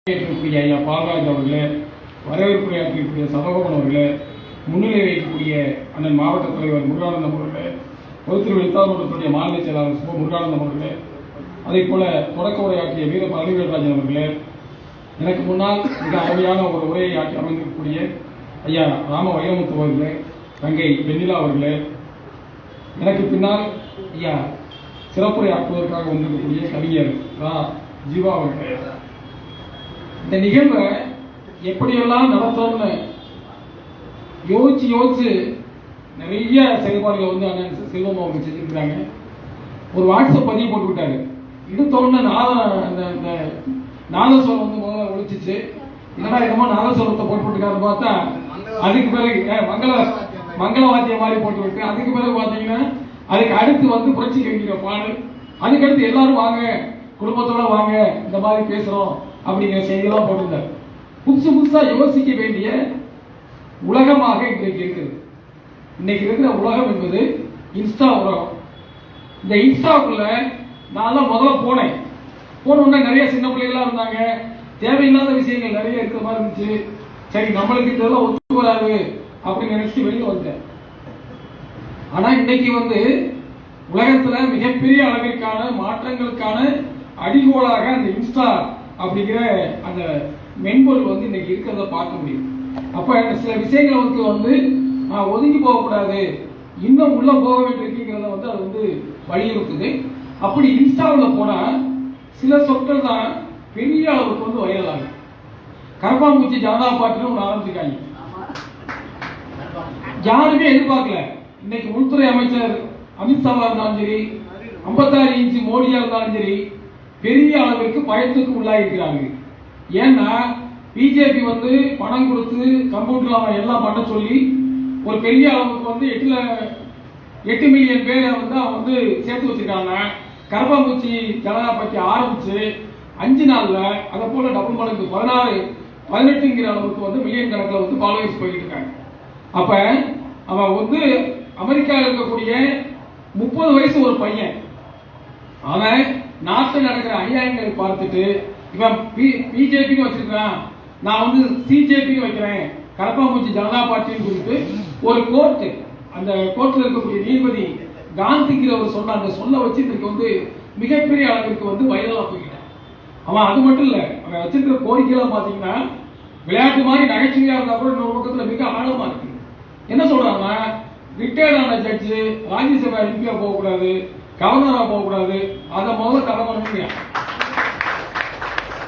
இருக்கக்கூடிய ஐயா பால்ராஜ் அவர்களே, வரவேற்புரையாற்றிருக்கூடிய சபகோபன் அவர்களே, முன்னிலை வைக்கக்கூடிய அண்ணன் மாவட்ட தலைவர் முருகானந்தம் அவர்களே, பொதுத்துறை எழுத்தாளர்களுடைய மாநில செயலாளர் சுப முருகானந்தம் அவர்களே, அதே போல தொடக்க உரையாற்றிய வீர பழனிவேல்ராஜன் அவர்களே, எனக்கு முன்னால் மிக அருமையான ஒரு உரையை ஆற்றி அமைந்திருக்கக்கூடிய ஐயா ராம வைரமுத்து அவர்களே, தங்கை வெண்ணிலா அவர்களே, எனக்கு பின்னால் ஐயா சிறப்புரை ஆற்றுவதற்காக வந்திருக்கக்கூடிய கவிஞர் ரா ஜீவா அவர்களே, இந்த நிகழ்வை எப்படியெல்லாம் நடத்தோம்னு யோசிச்சு நிறைய செயல்பாடுகளை வந்து அண்ணன் செல்வம் அவங்க செஞ்சிருக்கிறாங்க. ஒரு வாட்ஸ்அப் பதிவு போட்டு விட்டாரு. எடுத்தோன்னு அந்த நாதஸ்வரம் வந்து முதல்ல ஒழிச்சிச்சு. என்னடா என்னமோ நாதஸ்வரத்தை போட்டுருக்காரு பார்த்தா அதுக்கு பிறகு மங்கள வாத்தியம் மாதிரி போட்டு விட்டு அதுக்கு பிறகு பார்த்தீங்கன்னா அதுக்கு அடுத்து வந்து புரட்சி கவிஞர் பாடல், அதுக்கடுத்து எல்லாரும் வாங்க குடும்பத்தோட வாங்க இந்த மாதிரி பேசுறோம் அப்படிங்கிற செய்தியெல்லாம் போட்டிருந்தார். புதுசா யோசிக்க வேண்டிய உலகமாக இன்றைக்கு இருக்குது. இன்னைக்கு இருக்கிற உலகம் என்பது இன்ஸ்டா உலகம். இந்த இன்ஸ்டாவுக்குள்ள நான் முதல்ல போனோம்னா நிறைய சின்ன பிள்ளைகள்லாம் இருந்தாங்க, தேவையில்லாத விஷயங்கள் நிறைய இருக்கிற மாதிரி இருந்துச்சு. சரி, நம்மளுக்கு இதெல்லாம் ஒத்து வராது அப்படின்னு நினைச்சு வெளியே வந்தேன். ஆனா இன்னைக்கு வந்து உலகத்துல மிகப்பெரிய அளவிற்கான மாற்றங்களுக்கான அடிகோலாக அந்த இன்ஸ்டா அப்படிங்கிற அந்த மென்பொருள் வந்து இன்னைக்கு இருக்கிறத பார்க்க முடியும். அப்ப சில விஷயங்களுக்கு வந்து நான் ஒதுங்கி போகக்கூடாது, இன்னும் உள்ள போக வேண்டியிருக்கிறத வந்து அது வந்து வலியுறுத்துது. அப்படி இன்ஸ்டாவில் போனா சில சொற்கள் தான் பெரிய அளவுக்கு வந்து வைரல் ஆகும். கரப்பாம்பூச்சி ஜனதா பார்ட்டின்னு ஒன்று ஆரம்பிச்சிருக்காங்க. யாருமே எதிர்பார்க்கல. இன்னைக்கு உள்துறை அமைச்சர் அமித்ஷாவா இருந்தாலும் சரி, 56 இன்ச்சு மோடியா இருந்தாலும் சரி, பெரிய அளவிற்கு பயத்துக்கு உள்ளாயிருக்கிறாங்க. ஏன்னா பிஜேபி வந்து பணம் கொடுத்து கம்ப்யூட்டர் எல்லாம் பண்ண சொல்லி ஒரு பெரிய அளவுக்கு வந்து 8 மில்லியன் பேரை வந்து அவங்க வந்து சேர்த்து வச்சிருக்காங்க. கரப்பாம்பூச்சி ஜனதா பார்ட்டி ஆரம்பிச்சு 5 நாள்ல அதை போல டபுள் மடங்கு 18 அளவுக்கு வந்து மில்லியன் கணக்கில் வந்து ஃபாலோவர்ஸ் போயிட்டு இருக்காங்க. அப்ப அவன் வந்து அமெரிக்காவில் இருக்கக்கூடிய 30 வயசு ஒரு பையன், அவன் நாட்டில் நடக்கிற அநியாயங்களை பார்த்துட்டு இவன் பிஜேபி வச்சிருக்கான், நான் வந்து சிஜேபி வைக்கிறேன், கரப்பாம்பூச்சி ஜனதா பார்ட்டின்னு சொல்லிட்டு ஒரு கோர்ட்டு, அந்த கோர்ட்டில் இருக்கக்கூடிய நீதிபதி காந்திங்கிறவர் சொன்ன அந்த சொல்ல வச்சு இன்னைக்கு வந்து மிகப்பெரிய அளவிற்கு வந்து வைரலா போய்கிட்டான். அவன் அது மட்டும் இல்ல, அவன் வச்சிருக்கிற கோரிக்கையெல்லாம் பாத்தீங்கன்னா விளையாட்டு மாதிரி நகைச்சுவையா இருந்தா கூட இன்னொரு பக்கத்துல மிக ஆழமா இருக்கு. என்ன சொல்றாங்க, ரிட்டையர்ட் ஆன ஜட்ஜு ராஜ்யசபா எம்பியா போகக்கூடாது, கவர்னரா போகக்கூடாது, அதை முதல்ல தடை பண்ணுங்க.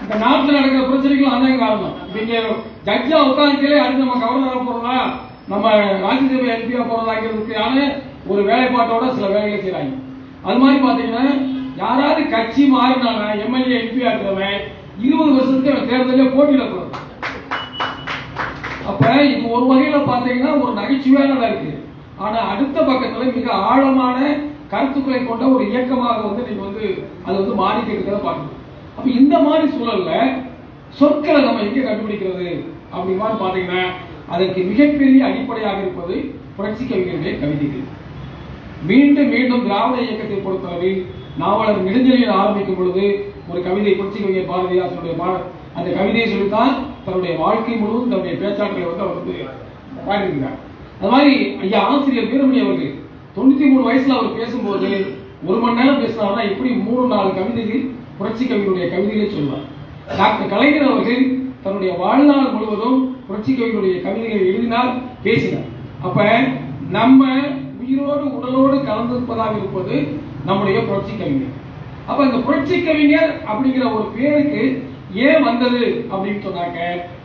இந்த நாட்டில் நடக்கிற பிரச்சனைகள் அதான் காரணம். நீங்க ஜட்ஜா உட்காந்துக்கலே அடுத்து நம்ம கவர்னரா போறதா, நம்ம ராஜ்யசபா எம்பியா போறதாங்கிறதுக்கான ஒரு வேலைப்பாட்டோட சில வேலைகளை செய்யறாங்க. அது மாதிரி பாத்தீங்கன்னா யாராவது கட்சி மாறினாங்க எம்எல்ஏ எம்பியா இருக்கிறவன் 20 வருஷத்துக்கு அவன் தேர்தலே போட்டியிடக்கூடாது. அப்ப இது ஒரு வகையில பாத்தீங்கன்னா ஒரு நகைச்சுவையானதா இருக்கு. ஆனா அடுத்த பக்கத்துல மிக ஆழமான கருத்துக்களை கொண்ட ஒரு இயக்கமாக வந்து நீங்க வந்து அது வந்து மாறிட்டு இருக்கிறத பார்க்கணும். அப்ப இந்த மாதிரி சூழல்ல சொற்களை நம்ம எங்க கண்டுபிடிக்கிறது அப்படிங்கிறது பாத்தீங்கன்னா அதற்கு மிகப்பெரிய அடிப்படையாக இருப்பது புரட்சி கவிஞருடைய கவிதைகள். மீண்டும் மீண்டும் திராவிட இயக்கத்தை பொறுத்தளவில் நாவலர் நெடுஞ்செழியன் ஆரம்பிக்கும் பொழுது ஒரு கவிதை புரட்சி கவிஞர் பாரதிதாசனுடைய அந்த கவிதையை சொல்லித்தான் தன்னுடைய வாழ்க்கை முழுவதும் தன்னுடைய பேச்சாற்றலை வந்து அவர் வந்து பாடியிருக்கிறார். அது மாதிரி ஐயா ஆசிரியர் வீரமணி அவர்கள் 93 வயசுல அவர் பேசும்போது 1 மணி நேரம் பேசினார்னா இப்படி 3-4 கவிதைகள் புரட்சி கவிஞருடைய கவிதைகளை சொல்வார். டாக்டர் கலைஞர் அவர்கள் தன்னுடைய வாழ்நாள் முழுவதும் புரட்சி கவிஞருடைய கவிதைகளை எழுதினார், பேசினார். அப்ப நம்ம உயிரோடு உடலோடு கலந்திருப்பதாக இருப்பது நம்முடைய புரட்சி கவிஞர். அப்ப இந்த புரட்சி கவிஞர் அப்படிங்கிற ஒரு பேருக்கு ஏன் வந்தது அப்படின்னு சொன்னாக்க,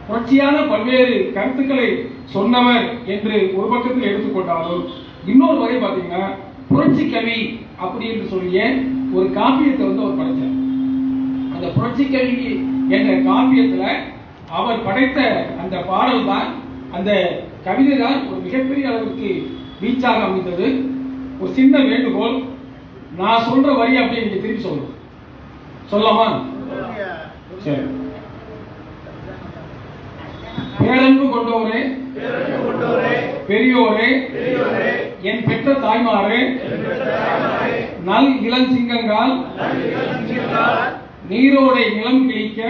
புரட்சியான பல்வேறு கருத்துக்களை சொன்னவர் என்று ஒரு பக்கத்தில் எடுத்துக்கொண்டாலும் இன்னொரு வகை பாத்தீங்கன்னா புரட்சி கவி அப்படி என்று சொல்லிய ஒரு காப்பியத்தை வந்து அவர் படைச்சார். அந்த புரட்சி கவி என்ற காப்பியத்துல அவர் படைத்த அந்த பாடல் தான், அந்த கவிதை தான் ஒரு மிகப்பெரிய அளவிற்கு வீச்சாக அமைந்தது. ஒரு சின்ன வேண்டுகோள், நான் சொல்ற வரி அப்படியே நீங்க திருப்பி சொல்லணும். சொல்லலாமா? சரி. பேரன்பு கொண்டோரே, பெரியோரே, என் பெற்ற தாய்மாரே, நல் இளஞ்சிங்கங்கால் நீரோடை நிலம் கிழிக்க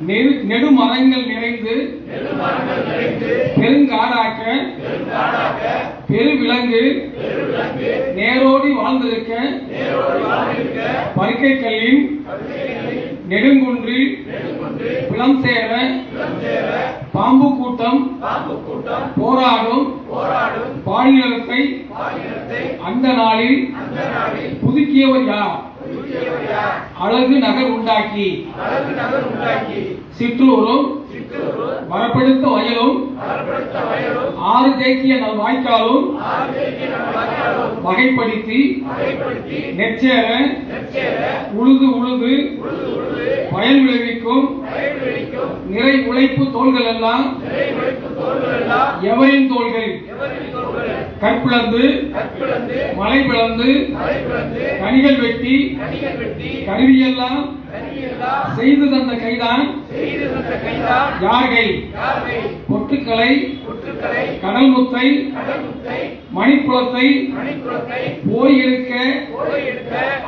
நெடுமரங்கள் நிறைந்து பெருங்காடாக்க பெருவிலங்கு நேரோடி வாழ்ந்திருக்க பருக்கை கல்லின் நெடுங்குன்றில் பிளம் சேர பாம்பு கூட்டம் போராடும் பாலினத்தை அந்த நாளில் புதுக்கியவர் யார்? அழகு நகர் உண்டாக்கி சிற்றூரும் வரப்படுத்த வயலும் ஆறு தேக்கிய நல் வாய்க்காலும் வகைப்படுத்தி நெச்சேர உழுது உழுது பயன் விளைவிக்கும் நிறை உழைப்பு தோள்கள் எல்லாம் எவரின் தோள்கள்? கற்பிளந்து மலை பிளந்து கனிகள் வெட்டி கருவியெல்லாம் செய்து தந்த கைதான் யார்கை? பொட்டுக்களை கடல் முத்தை மணிக்குளத்தை போய் எடுக்க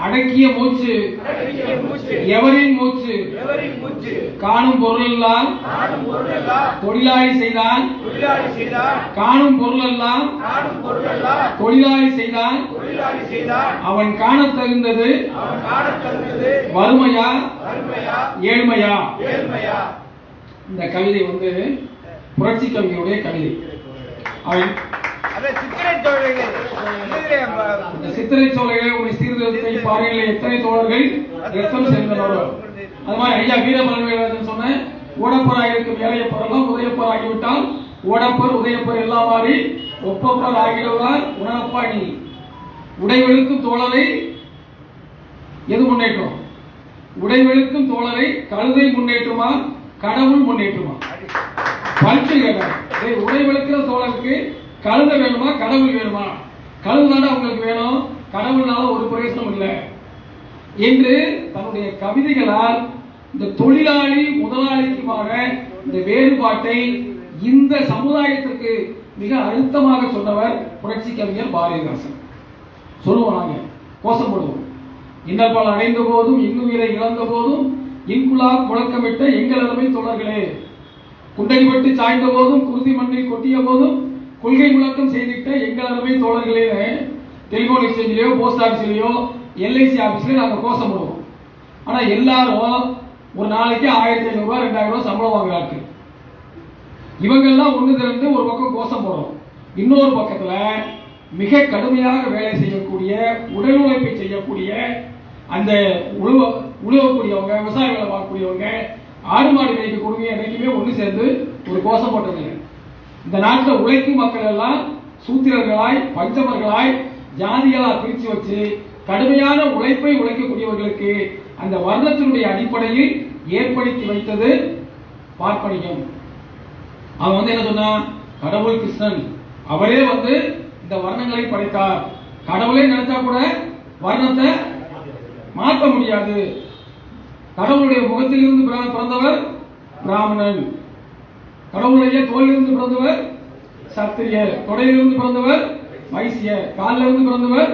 அடக்கிய மூச்சு எவரின் மூச்சு? காணும் பொருளெல்லாம் தொழிலாளி செய்தான் காணும் பொருளெல்லாம் தொழிலாளி செய்தான் அவன் காணத் தகுந்தது வறுமையா ஏழ்மையா? இந்த கவிதை வந்து புரட்சி கவிஞருடைய கவிதை. சித்திரை சோலைகளை உடைய சீர்திருத்தத்தை பாறையில் எத்தனை தோழர்கள் ரத்தம் சேர்ந்தனரோ. அது மாதிரி ஐயா வீரமலன் சொன்ன ஓடப்பராக இருக்கும் ஏழையப்பரெல்லாம் உதயப்பர் ஆகிவிட்டால் ஓடப்பர் உதயப்பர் எல்லாம் மாறி ஒப்பப்பர் ஆகிடுவார் உணரப்பா நீ. உடைவெழுக்கும் தோழரை எது முன்னேற்றம்? உடைவெழுக்கும் தோழரை கழுதை முன்னேற்றுமா கடவுள் முன்னேற்றுமா? பரிசு கேட்டார். உடைவெழுக்கிற தோழருக்கு கழுதை வேணுமா கடவுள் வேணுமா? கழுதான உங்களுக்கு வேணும், கடவுள்னால ஒரு பிரயோஜனம் இல்லை என்று தன்னுடைய கவிதைகளால் இந்த தொழிலாளி முதலாளிக்குமான இந்த வேறுபாட்டை இந்த சமுதாயத்திற்கு மிக அழுத்தமாக சொன்னவர் புரட்சி கவிஞர் பாரதிதாசன். சொல்லுவோம், நாங்க கோஷம் போடுவோம். இன்னல்பால் அடைந்த போதும் இன்னுயிரை இழந்த போதும் இன்குலா முழக்கமிட்ட எங்கள் அருமை தோழர்களே, குண்டடிபட்டு சாய்ந்த போதும் குருதி மண்ணில் கொட்டிய போதும் கொள்கை முழக்கம் செய்திட்ட எங்கள் அருமை தோழர்களே டெலிபோன் எக்ஸ்சேஞ்சிலேயோ போஸ்ட் ஆபீஸ்லயோ எல்ஐசி ஆபீஸ்லயோ நாங்க கோஷம் போடுவோம். ஆனா எல்லாரும் ஒரு நாளைக்கு 1500 ரூபாய் 2000 ரூபாய் சம்பளம் வாங்குறாங்க. இவங்கெல்லாம் ஒண்ணு திரண்டு ஒரு பக்கம் கோஷம் போடுறோம், இன்னொரு பக்கத்துல மிக கடுமையாக வேலை செய்யக்கூடிய உடல் உழைப்பை செய்யக்கூடிய அந்த உழுவக்கூடியவங்க விவசாயிகளை பார்க்கக்கூடியவங்க ஆடு மாடு மேய்க்க கொடுங்க என்னைக்குமே ஒன்று சேர்ந்து ஒரு கோஷம் போட்டதில்லை. இந்த நாட்டில் உழைக்கும் மக்கள் எல்லாம் சூத்திரர்களாய் பஞ்சமர்களாய் ஜாதிகளாக பிரித்து வச்சு கடுமையான உழைப்பை உழைக்கக்கூடியவர்களுக்கு அந்த வர்ணத்தினுடைய அடிப்படையில் ஏற்படுத்தி வைத்தது பார்ப்பனியம். அவன் வந்து என்ன சொன்னான்? கடவுள் கிருஷ்ணன் அவரே வந்து இந்த வர்ணங்களை படைத்தார். கடவுளே நினைச்சா கூட வர்ணத்தை மாற்ற முடியாது. கடவுளுடைய முகத்திலிருந்து பிறந்தவர் பிராமணன், கடவுளுடைய தோளிலிருந்து பிறந்தவர் சத்திரியர், தொடையிலிருந்து பிறந்தவர் வைசியர், காலிலிருந்து பிறந்தவர்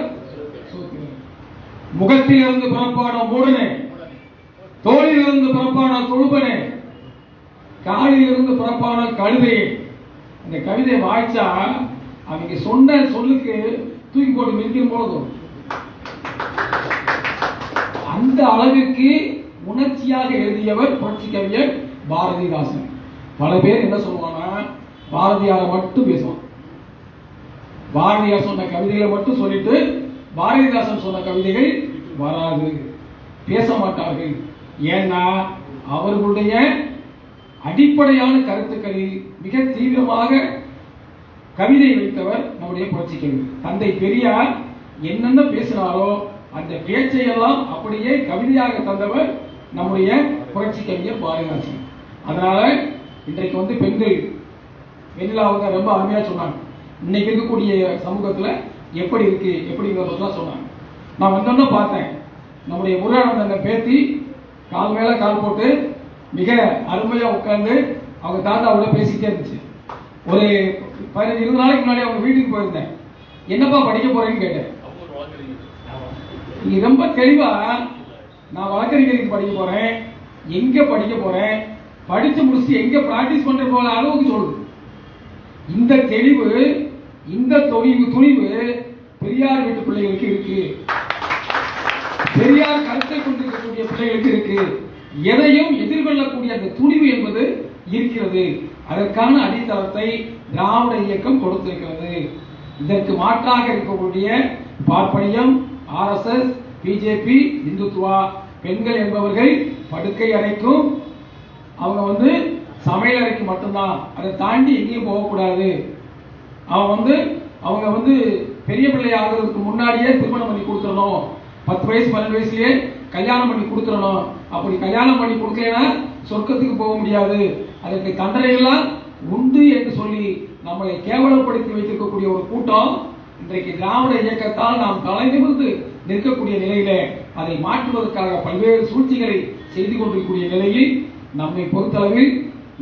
சூத்திரர். முகத்திலிருந்து பிறப்பான மூடனே, தோளிலிருந்து பிறப்பான தொழுபனே, காலிலிருந்து பிறப்பான கழுதையே. இந்த கவிதை வாய்ச்சா அவங்க சொன்ன சொல்லுக்கு தூக்கி போட்டு மிதிக்கும் போது அந்த அளவுக்கு உணர்ச்சியாக எழுதியவர் புரட்சி கவிஞர் பாரதிதாசன். பல பேர் என்ன சொல்லுவாங்கன்னா பாரதியாரை மட்டும் பேசுவான், பாரதியார் சொன்ன கவிதைகளை மட்டும் சொல்லிட்டு பாரதிதாசன் சொன்ன கவிதைகள் வராது, பேச மாட்டார்கள். ஏன்னா அவர்களுடைய அடிப்படையான கருத்துக்களில் மிக தீவிரமாக கவிதை வைத்தவர் நம்முடைய புரட்சி கவிஞர். தந்தை பெரியார் என்னென்ன பேசினாரோ அந்த பேச்சையெல்லாம் அப்படியே கவிதையாக தந்தவர் நம்முடைய புரட்சி கவிஞர் பாரதிதாசன். அதனால இன்றைக்கு வந்து பெண்கள் வெண்ணிலாவுக்கு ரொம்ப அருமையா சொன்னாங்க. இன்னைக்கு இருக்கக்கூடிய சமூகத்துல எப்படி இருக்கு எப்படிங்கிறதெல்லாம் சொன்னாங்க. நான் வந்தோன்னு பார்த்தேன், நம்முடைய முருகானந்த பேத்தி கால் மேல கால் போட்டு மிக அருமையா உட்கார்ந்து அவங்க தாத்தாவோட பேசிட்டே இருந்துச்சு. ஒரு 15-20 நாளைக்கு முன்னாடி அவங்க வீட்டுக்கு போயிருந்தேன். என்னப்பா படிக்க போறேன்னு கேட்டேன். நீங்க ரொம்ப தெளிவா நான் வழக்கறிஞருக்கு படிக்க போறேன், எங்க படிக்க போறேன், படிச்சு முடிச்சு எங்க பிராக்டிஸ் பண்ற போல அளவுக்கு சொல்லுது. இந்த தெளிவு, இந்த துணிவு பெரியார் வீட்டு பிள்ளைகளுக்கு இருக்கு. பெரியார் கருத்தை கொண்டிருக்கக்கூடிய பிள்ளைகளுக்கு இருக்கு. எதையும் எதிர்கொள்ளக்கூடிய அந்த துணிவு என்பது இருக்கிறது. அதற்கான அடித்தளத்தை திராவிட இயக்கம் கொடுத்திருக்கிறது. இதற்கு மாற்றாக இருக்கக்கூடிய பார்ப்பனியம், RSS, பிஜேபி, இந்துத்துவா, பெண்கள் என்பவர்கள் படுக்கை அறைக்கும் அவங்க சமையல் அறைக்கு மட்டும்தான், அதை தாண்டி எங்கேயும் போகக்கூடாது. அவங்க பெரிய பிள்ளை ஆகிறதுக்கு முன்னாடியே திருமணம் பண்ணி கொடுத்துடணும், 10 வயசு 12 வயசுலயே கல்யாணம் பண்ணி கொடுத்துடணும். அப்படி கல்யாணம் பண்ணி கொடுக்கலன்னா சொர்க்கத்துக்கு போக முடியாது, அதற்கு தண்டனைகள்லாம் உண்டு என்று சொல்லி நம்மளை கேவலப்படுத்தி வைத்திருக்கக்கூடிய ஒரு கூட்டம் இன்றைக்கு திராவிட இயக்கத்தால் நாம் தலை நிமிர்ந்து நிற்கக்கூடிய நிலையில அதை மாற்றுவதற்காக பல்வேறு சூழ்ச்சிகளை செய்து கொண்டிருக்கக்கூடிய நிலையில் நம்மை பொறுத்தளவில்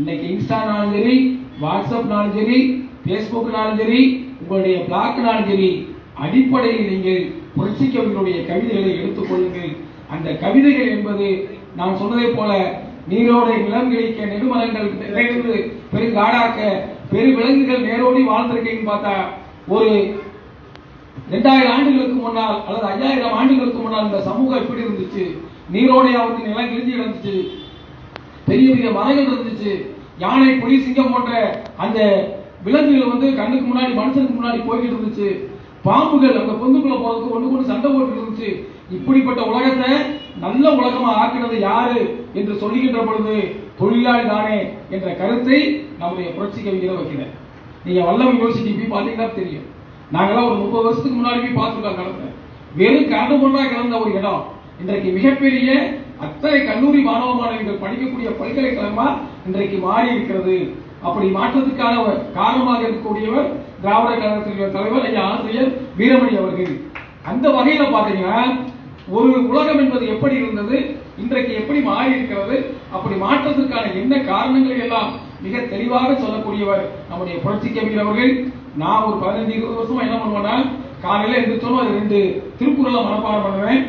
இன்னைக்கு இன்ஸ்டானாலும் சரி, வாட்ஸ்அப்னாலும் சரி, பேஸ்புக்னாலும் சரி, உங்களுடைய பிளாக்னாலும் சரி, அடிப்படையில் நீங்கள் புரட்சிக்கவிகளுடைய கவிதைகளை எடுத்துக் கொள்ளுங்கள். அந்த கவிதைகள் என்பது நான் சொன்னதை போல நீரோடை நிலம் கிழிக்க நெடுமரங்கள் நிறைந்து பெருங்காடாக்க பெரு விலங்குகள் நேரோடி வாழ்ந்திருக்கேன்னு பார்த்தா ஒரு 2000 ஆண்டுகளுக்கு முன்னால் அல்லது 5000 ஆண்டுகளுக்கு முன்னால் இந்த சமூகம் எப்படி இருந்துச்சு? நீரோடையா நிலம் கிழிஞ்சு இருந்துச்சு, பெரிய பெரிய மரங்கள் இருந்துச்சு, யானை புலி சிங்கம் போன்ற அந்த விலங்குகள் கண்ணுக்கு முன்னாடி மனுஷனுக்கு முன்னாடி போய்கிட்டு இருந்துச்சு, பாம்புகள் அந்த பொந்துக்குள்ள போறதுக்கு ஒண்ணு சண்டை போட்டு இருந்துச்சு. இப்படிப்பட்ட உலகத்தை நல்ல உலகமா ஆக்கினது யாரு என்று சொல்லுகின்ற பொழுது தொழிலாளி தானே என்ற கருத்தை நம்முடைய புரட்சி கவிஞர் வைக்கிறேன். நீங்க வல்லம் யூனிவர்சிட்டி போய் பார்த்தீங்கன்னா தெரியும். நாங்களாம் ஒரு 30 வருஷத்துக்கு முன்னாடி போய் பார்த்துருக்கோம். கடந்த வெறும் கரடு பொருளா கிடந்த ஒரு இடம் இன்றைக்கு மிகப்பெரிய அத்தனை கல்லூரி மாணவ மாணவிகள் படிக்கக்கூடிய பல்கலைக்கழகமா இன்றைக்கு மாறி இருக்கிறது. அப்படி மாற்றத்துக்கான காரணமாக இருக்கக்கூடியவர் திராவிட கழகத்தினுடைய தலைவர் ஐயா ஆசிரியர் வீரமணி அவர்கள். அந்த வகையில பாத்தீங்கன்னா ஒரு உலகம் என்பது எப்படி இருந்தது, இன்றைக்கு எப்படி மாறி இருக்கிறது, அப்படி மாற்றத்திற்கான என்ன காரணங்களை எல்லாம் மிக தெளிவாக சொல்லக்கூடியவர் நம்முடைய புரட்சி கவிஞர் அவர்கள். நான் ஒரு 15-20 வருஷமா என்ன பண்ணுவேன்னா, காலையில எந்திரிச்சோம் 2 திருக்குறளை மனப்பாடம் பண்ணுவேன்,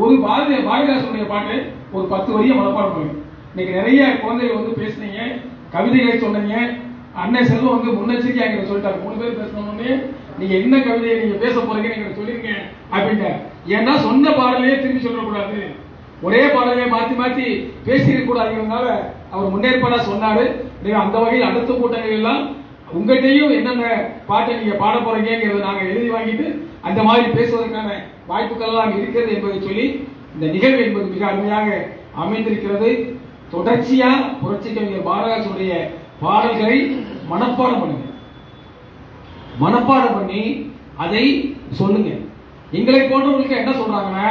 ஒரு பாரதிதாசனுடைய பாட்டு ஒரு 10 வரியை மனப்பாடம் பண்ணுவேன். இன்னைக்கு நிறைய குழந்தைகள் பேசுனீங்க, கவிதைகளை சொன்னீங்க. அண்ணன் செல்வம் முன்னெச்சரிக்கையா சொல்லிட்டாரு, 3 பேர் பேசணும்னு நீங்க என்ன கவிதையை நீங்க பேச போறீங்க நீங்க சொல்லிருங்க அப்படின்ட்டு. ஏன்னா சொன்ன பாடலையே திரும்பி சொல்லக்கூடாது, ஒரே பாடலையே மாத்தி மாத்தி பேசிக்க கூடாதுங்கிறதுனால அவர் முன்னேற்பாடா சொன்னாரு. அந்த வகையில் அடுத்த கூட்டங்கள் எல்லாம் உங்கள்கிட்டையும் என்னென்ன பாட்டை நீங்க பாட போறீங்கிறத நாங்க எழுதி வாங்கிட்டு அந்த மாதிரி பேசுவதற்கான வாய்ப்புகள் எல்லாம் இருக்கிறது என்பதை சொல்லி இந்த நிகழ்வு என்பது மிக அருமையாக அமைந்திருக்கிறது. தொடர்ச்சியா புரட்சி கவிஞர் பாரதிதாசனுடைய பாடல்களை மனப்பாடம் பண்ணுங்க, மனப்பாடம் பண்ணி அதை சொல்லுங்க. எங்களை போன்றவர்களுக்கு என்ன சொல்றாங்கன்னா,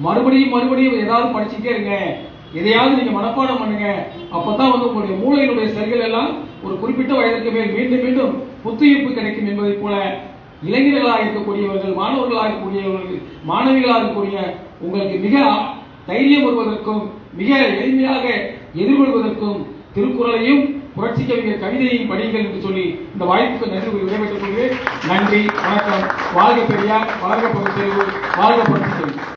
மறுபடியும் ஏதாவது படிச்சுட்டே இருங்க, எதையாவது நீங்க மனப்பாடம் பண்ணுங்க, அப்பதான் உங்களுடைய மூளையினுடைய செல்கள் எல்லாம் ஒரு குறிப்பிட்ட வயதுக்கு மேல் மீண்டும் மீண்டும் புத்துயிர்ப்பு கிடைக்கும் என்பதை போல இளைஞர்களாக இருக்கக்கூடியவர்கள், மாணவர்களாக இருக்கக்கூடியவர்கள், மாணவிகளாக இருக்கக்கூடிய உங்களுக்கு மிக தைரியம் வருவதற்கும் மிக எளிமையாக எதிர்கொள்வதற்கும் திருக்குறளையும் புரட்சி கவிஞர் கவிதையையும் படியுங்கள் என்று சொல்லி இந்த வாய்ப்புக்கு நன்றி விடைபெற்றுக் கொள்கிறேன். நன்றி, வணக்கம். வாழ்க பெரியார், வாழ்க பகுத்தறிவு, வாழ்க புரட்சி கவிஞர்.